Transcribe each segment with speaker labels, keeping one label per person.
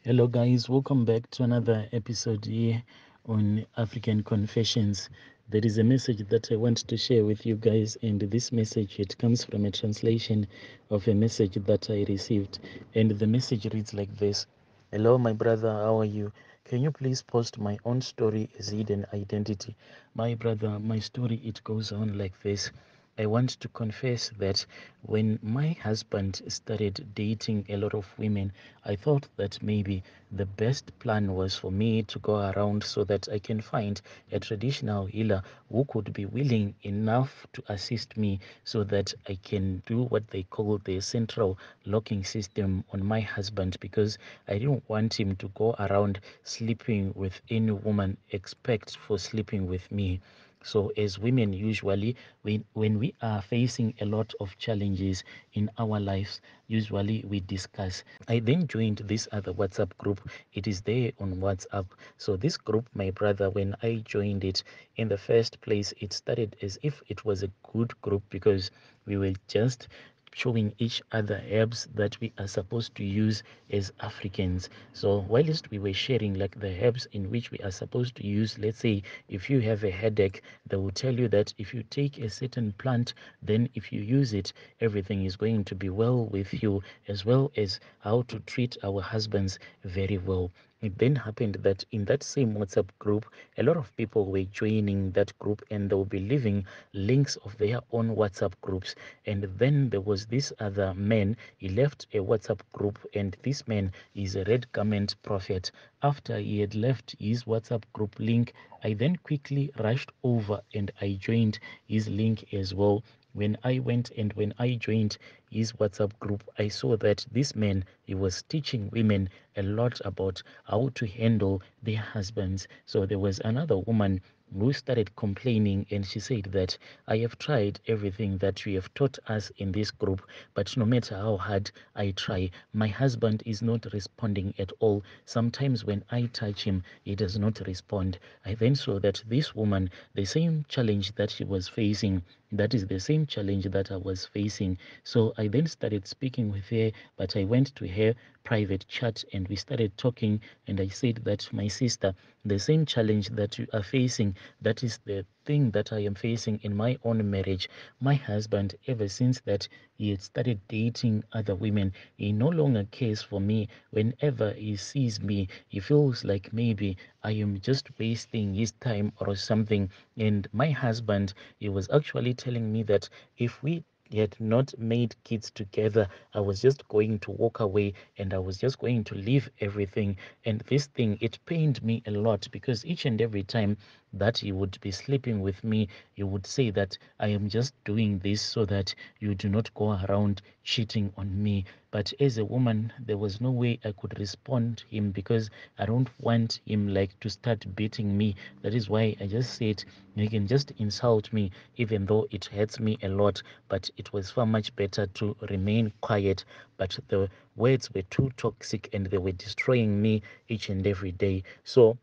Speaker 1: Hello, guys. Welcome back to another episode here on African Confessions. There is a message that I want to share with you guys, and this message it comes from a translation of a message that I received, and the message reads like this: Hello, my brother. How are you? Can you please post my own story as hidden identity? My brother, my story it goes on like this. I want to confess that when my husband started dating a lot of women, I thought that maybe the best plan was for me to go around so that I can find a traditional healer who could be willing enough to assist me so that I can do what they call the central locking system on my husband, because I didn't want him to go around sleeping with any woman except for sleeping with me. So, as women, usually, when we are facing a lot of challenges in our lives, usually we discuss. I then joined this other WhatsApp group. It is there on WhatsApp. So, this group, my brother, when I joined it in the first place, it started as if it was a good group because we were just showing each other herbs that we are supposed to use as Africans. So whilst we were sharing like the herbs in which we are supposed to use, let's say if you have a headache, they will tell you that if you take a certain plant, then if you use it, everything is going to be well with you, as well as how to treat our husbands very well. It then happened that in that same WhatsApp group, a lot of people were joining that group and they will be leaving links of their own WhatsApp groups. And then there was this other man, he left a WhatsApp group, and this man is a red garment prophet. After he had left his WhatsApp group link, I then quickly rushed over and I joined his link as well. When I joined his WhatsApp group, I saw that this man he was teaching women a lot about how to handle their husbands. So there was another woman who started complaining, and she said that I have tried everything that you have taught us in this group, but no matter how hard I try, my husband is not responding at all. Sometimes when I touch him, he does not respond. I then saw that this woman, the same challenge that she was facing, that is the same challenge that I was facing. So I then started speaking with her, but I went to her private chat and we started talking. And I said that, my sister, the same challenge that you are facing, that is the thing that I am facing in my own marriage. My husband, ever since that he had started dating other women, he no longer cares for me. Whenever he sees me, he feels like maybe I am just wasting his time or something. And my husband, he was actually telling me that if we had not made kids together, I was just going to walk away and I was just going to leave everything. And this thing, it pained me a lot because each and every time that he would be sleeping with me, he would say that I am just doing this so that you do not go around cheating on me. But as a woman, there was no way I could respond to him because I don't want him like to start beating me. That is why I just said he can just insult me, even though it hurts me a lot. But it was far much better to remain quiet. But the words were too toxic and they were destroying me each and every day. So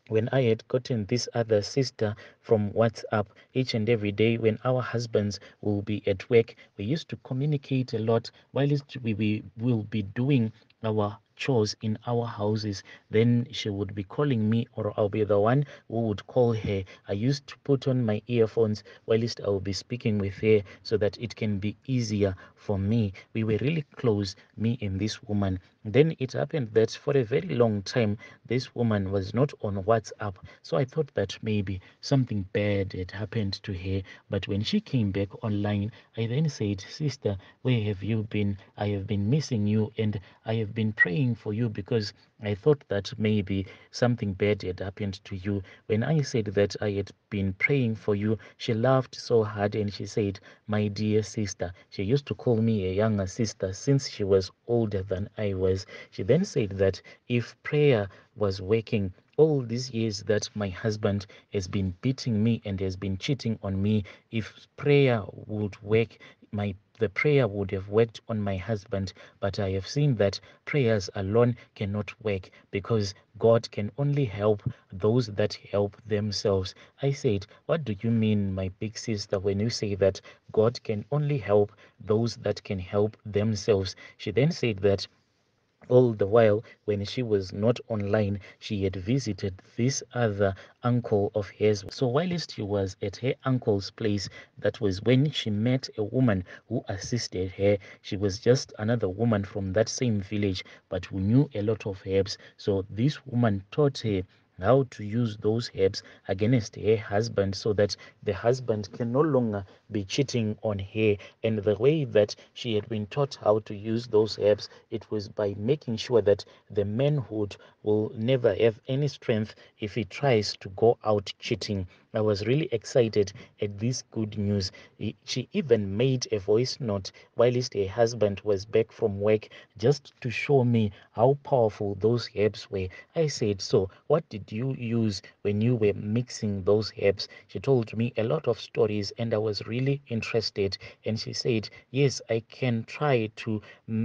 Speaker 1: when I had gotten this other sister from WhatsApp, each and every day when our husbands will be at work, we used to communicate a lot while we will be doing our chores in our houses. Then she would be calling me, or I'll be the one who would call her. I used to put on my earphones whilst I will be speaking with her so that it can be easier for me. We were really close, me and this woman. Then it happened that for a very long time, this woman was not on WhatsApp. So I thought that maybe something bad had happened to her. But when she came back online, I then said, Sister, where have you been? I have been missing you and I have been praying for you because I thought that maybe something bad had happened to you. When I said that I had been praying for you, she laughed so hard and she said, My dear sister. She used to call me a younger sister since she was older than I was. She then said that if prayer was working, all these years that my husband has been beating me and has been cheating on me, if prayer would work, the prayer would have worked on my husband. But I have seen that prayers alone cannot work because God can only help those that help themselves. I said, what do you mean, my big sister, when you say that God can only help those that can help themselves? She then said that All the while, when she was not online, she had visited this other uncle of hers. So whilst she was at her uncle's place, that was when she met a woman who assisted her. She was just another woman from that same village, but who knew a lot of herbs. So this woman taught her how to use those herbs against her husband so that the husband can no longer be cheating on her. And the way that she had been taught how to use those herbs, it was by making sure that the manhood will never have any strength if he tries to go out cheating. I was really excited at this good news. She even made a voice note whilst her husband was back from work just to show me how powerful those herbs were. I said, "So, what did you use when you were mixing those herbs?" She told me a lot of stories, and I was really interested. And she said, "Yes, I can try to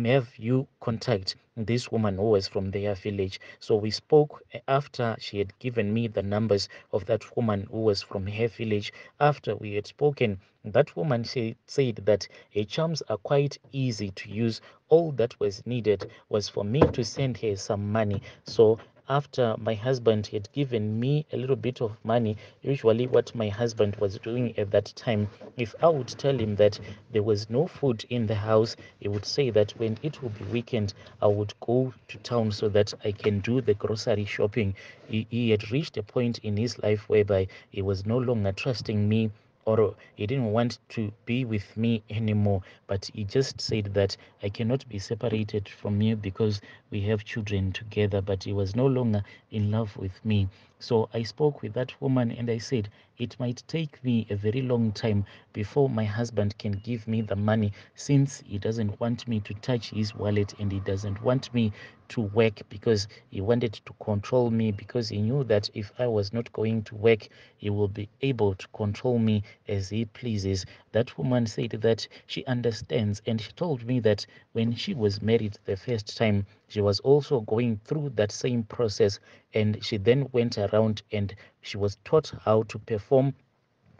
Speaker 1: have you contact this woman who was from their village." So we spoke after she had given me the numbers of that woman who was from her village. After we had spoken, that woman said that her charms are quite easy to use. All that was needed was for me to send her some money. So after my husband had given me a little bit of money, usually what my husband was doing at that time, if I would tell him that there was no food in the house, he would say that when it will be weekend, I would go to town so that I can do the grocery shopping. He had reached a point in his life whereby he was no longer trusting me, or he didn't want to be with me anymore, but he just said that I cannot be separated from you because we have children together. But he was no longer in love with me. So I spoke with that woman and I said, it might take me a very long time before my husband can give me the money, since he doesn't want me to touch his wallet and he doesn't want me to work because he wanted to control me, because he knew that if I was not going to work, he will be able to control me as he pleases. That woman said that she understands, and she told me that when she was married the first time, she was also going through that same process, and she then went around and she was taught how to perform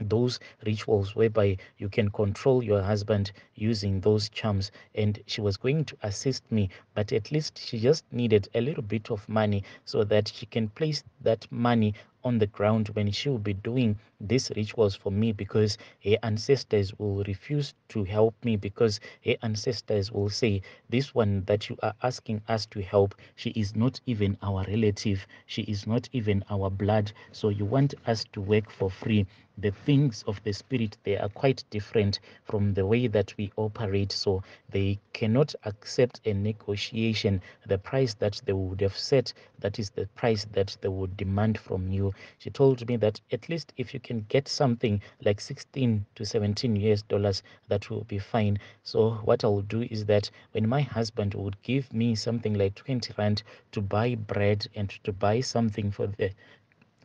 Speaker 1: those rituals whereby you can control your husband using those charms. And she was going to assist me, but at least she just needed a little bit of money so that she can place that money on the ground when she will be doing these rituals for me, because her ancestors will refuse to help me, because her ancestors will say, this one that you are asking us to help, she is not even our relative, she is not even our blood, so you want us to work for free. The things of the spirit, they are quite different from the way that we operate, so they cannot accept a negotiation. The price that they would have set, that is the price that they would demand from you. She told me that at least if you can get something like 16 to 17 US dollars, that will be fine. So what I will do is that when my husband would give me something like 20 rand to buy bread and to buy something for the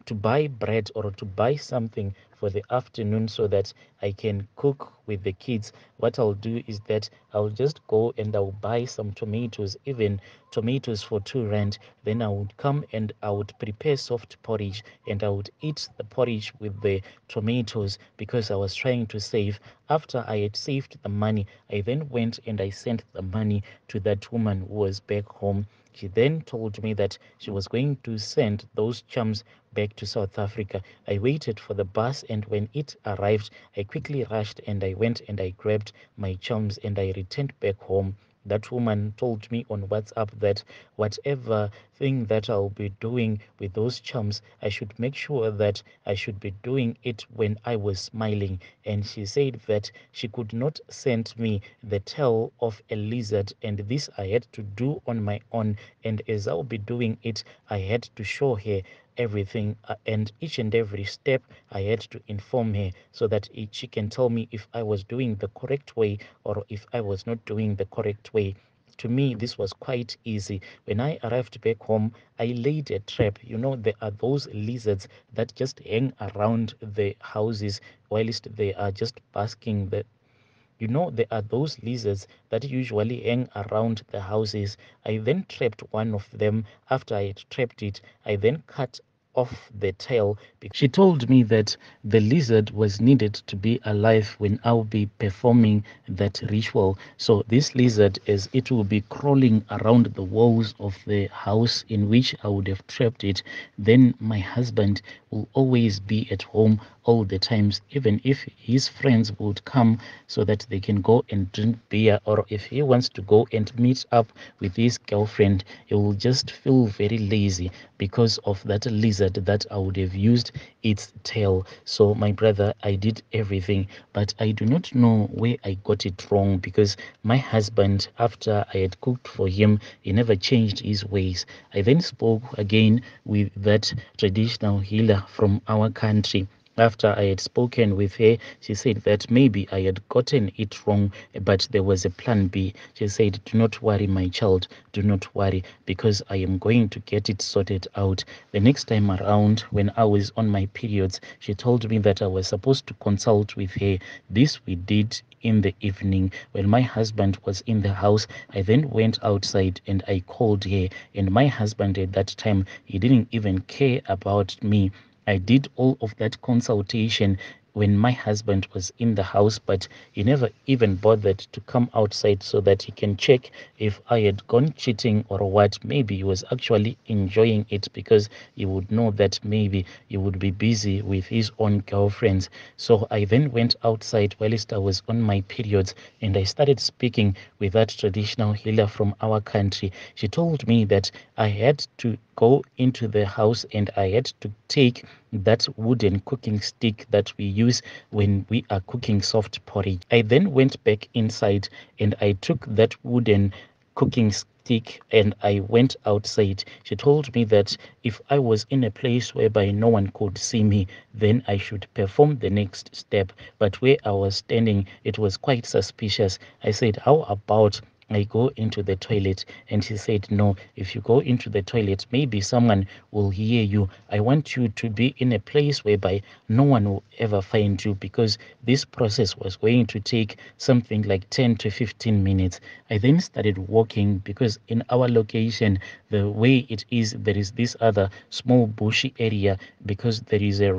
Speaker 1: to buy bread or to buy something for the afternoon so that I can cook with the kids, what I'll do is that I'll just go and I'll buy some tomatoes, even tomatoes for 2 rand. Then I would come and I would prepare soft porridge and I would eat the porridge with the tomatoes because I was trying to save. After I had saved the money, I then went and I sent the money to that woman who was back home. She then told me that she was going to send those charms back to South Africa. I waited for the bus, and when it arrived, I quickly rushed and I went and I grabbed my charms and I returned back home. That woman told me on WhatsApp that whatever thing that I'll be doing with those charms, I should make sure that I should be doing it when I was smiling. And she said that she could not send me the tail of a lizard, and this I had to do on my own. And as I'll be doing it, I had to show her everything, and each and every step I had to inform her so that she can tell me if I was doing the correct way or if I was not doing the correct way. To me, this was quite easy. When I arrived back home, I laid a trap. You know, there are those lizards that just hang around the houses whilst they are just basking. There are those lizards that usually hang around the houses. I then trapped one of them. After I had trapped it, I then cut off the tail. She told me that the lizard was needed to be alive when I'll be performing that ritual. So this lizard, as it will be crawling around the walls of the house in which I would have trapped it, then my husband will always be at home all the times, even if his friends would come so that they can go and drink beer, or if he wants to go and meet up with his girlfriend, he will just feel very lazy because of that lizard that I would have used its tail. So my brother, I did everything, but I do not know where I got it wrong, because my husband, after I had cooked for him, he never changed his ways. I then spoke again with that traditional healer from our country. After I had spoken with her, she said that maybe I had gotten it wrong, but there was a plan B. She said, "Do not worry, my child, do not worry, because I am going to get it sorted out." The next time around, when I was on my periods, she told me that I was supposed to consult with her. This we did in the evening. When my husband was in the house, I then went outside and I called her. And my husband at that time, he didn't even care about me. I did all of that consultation when my husband was in the house, but he never even bothered to come outside so that he can check if I had gone cheating or what. Maybe he was actually enjoying it because he would know that maybe he would be busy with his own girlfriends. So I then went outside whilst I was on my periods, and I started speaking with that traditional healer from our country. She told me that I had to go into the house and I had to take that wooden cooking stick that we use when we are cooking soft porridge. I then went back inside and I took that wooden cooking stick and I went outside. She told me that if I was in a place whereby no one could see me, then I should perform the next step. But where I was standing, it was quite suspicious. I said, "How about I go into the toilet?" And she said, "No, if you go into the toilet, maybe someone will hear you. I want you to be in a place whereby no one will ever find you, because this process was going to take something like 10 to 15 minutes. I then started walking, because in our location, the way it is, there is this other small bushy area, because there is a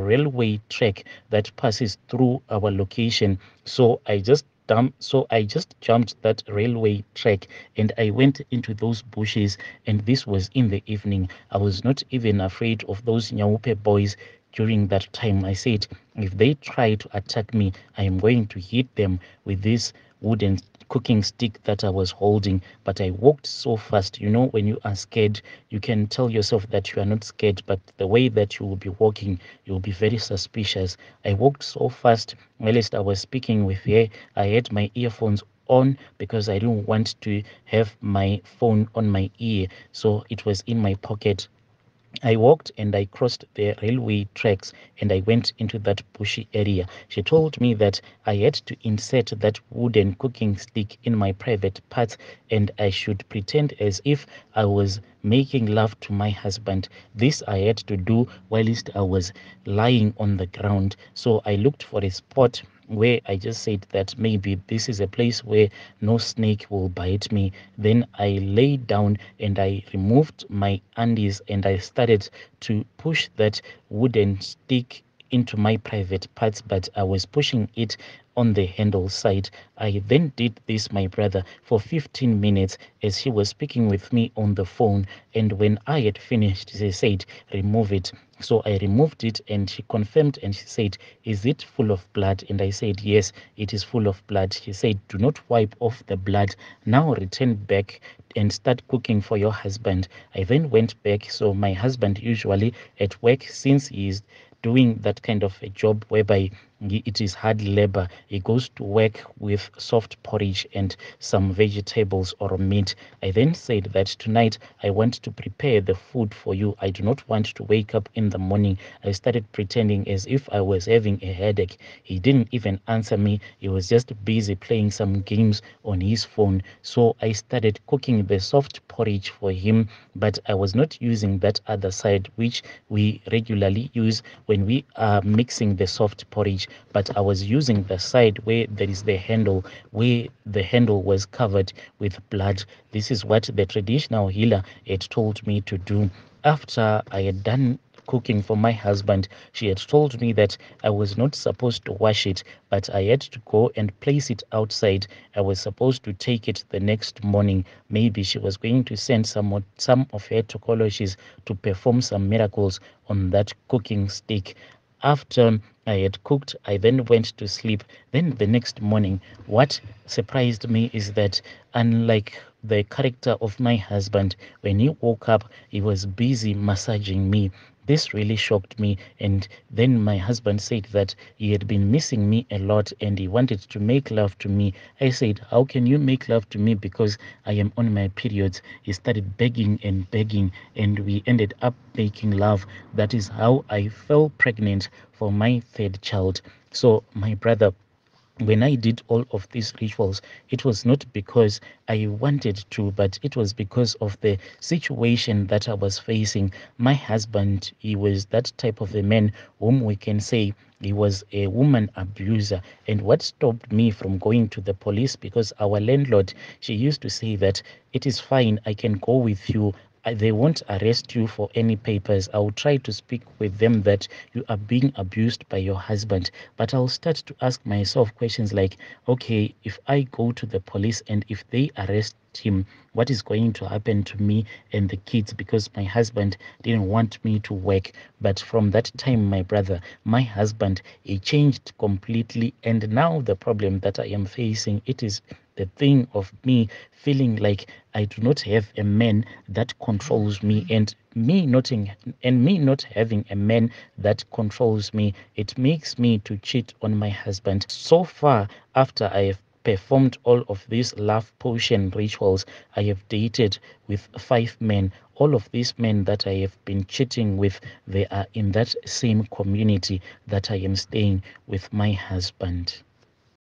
Speaker 1: railway track that passes through our location. So I just jumped that railway track and I went into those bushes, and this was in the evening. I was not even afraid of those Nyaupe boys. During that time, I said, if they try to attack me, I am going to hit them with this wooden cooking stick that I was holding. But I walked so fast. You know, when you are scared, you can tell yourself that you are not scared, but the way that you will be walking, you will be very suspicious. I walked so fast. Whilst I was speaking with her, I had my earphones on because I didn't want to have my phone on my ear, so it was in my pocket. I walked and I crossed the railway tracks and I went into that bushy area. She told me that I had to insert that wooden cooking stick in my private parts and I should pretend as if I was making love to my husband. This I had to do whilst I was lying on the ground. So I looked for a spot where I just said that maybe this is a place where no snake will bite me. Then I lay down and I removed my undies and I started to push that wooden stick into my private parts, but I was pushing it on the handle side. I then did this, my brother, for 15 minutes as he was speaking with me on the phone. And when I had finished, she said, "Remove it." So I removed it and she confirmed and she said, "Is it full of blood?" And I said, "Yes, it is full of blood." She said, "Do not wipe off the blood. Now return back and start cooking for your husband." I then went back. So my husband usually at work, since he is doing that kind of a job whereby it is hard labor, he goes to work with soft porridge and some vegetables or meat. I then said that tonight I want to prepare the food for you. I do not want to wake up in the morning. I started pretending as if I was having a headache. He didn't even answer me. He was just busy playing some games on his phone. So I started cooking the soft porridge for him, but I was not using that other side which we regularly use when we are mixing the soft porridge, but I was using the side where there is the handle, where the handle was covered with blood. This is what the traditional healer had told me to do. After I had done cooking for my husband, she had told me that I was not supposed to wash it, but I had to go and place it outside. I was supposed to take it the next morning. Maybe she was going to send some of her tokoloshis to perform some miracles on that cooking stick. After I had cooked, I then went to sleep. Then the next morning, what surprised me is that, unlike the character of my husband, when he woke up, he was busy massaging me. This really shocked me. And then my husband said that he had been missing me a lot and he wanted to make love to me. I said, "How can you make love to me because I am on my periods?" He started begging and begging, and we ended up making love. That is how I fell pregnant for my third child. So, my brother, when I did all of these rituals, it was not because I wanted to, but it was because of the situation that I was facing. My husband, he was that type of a man whom we can say he was a woman abuser. And what stopped me from going to the police, because our landlord, she used to say that it is fine, I can go with you. They won't arrest you for any papers. I'll try to speak with them that you are being abused by your husband. But I'll start to ask myself questions like, okay, if I go to the police and if they arrest him, what is going to happen to me and the kids? Because my husband didn't want me to work. But from that time, my brother, my husband, he changed completely. And now the problem that I am facing, it is the thing of me feeling like I do not have a man that controls me, and me not having a man that controls me, it makes me to cheat on my husband. So far, after I have performed all of these love potion rituals, I have dated with 5 men. All of these men that I have been cheating with, they are in that same community that I am staying with my husband.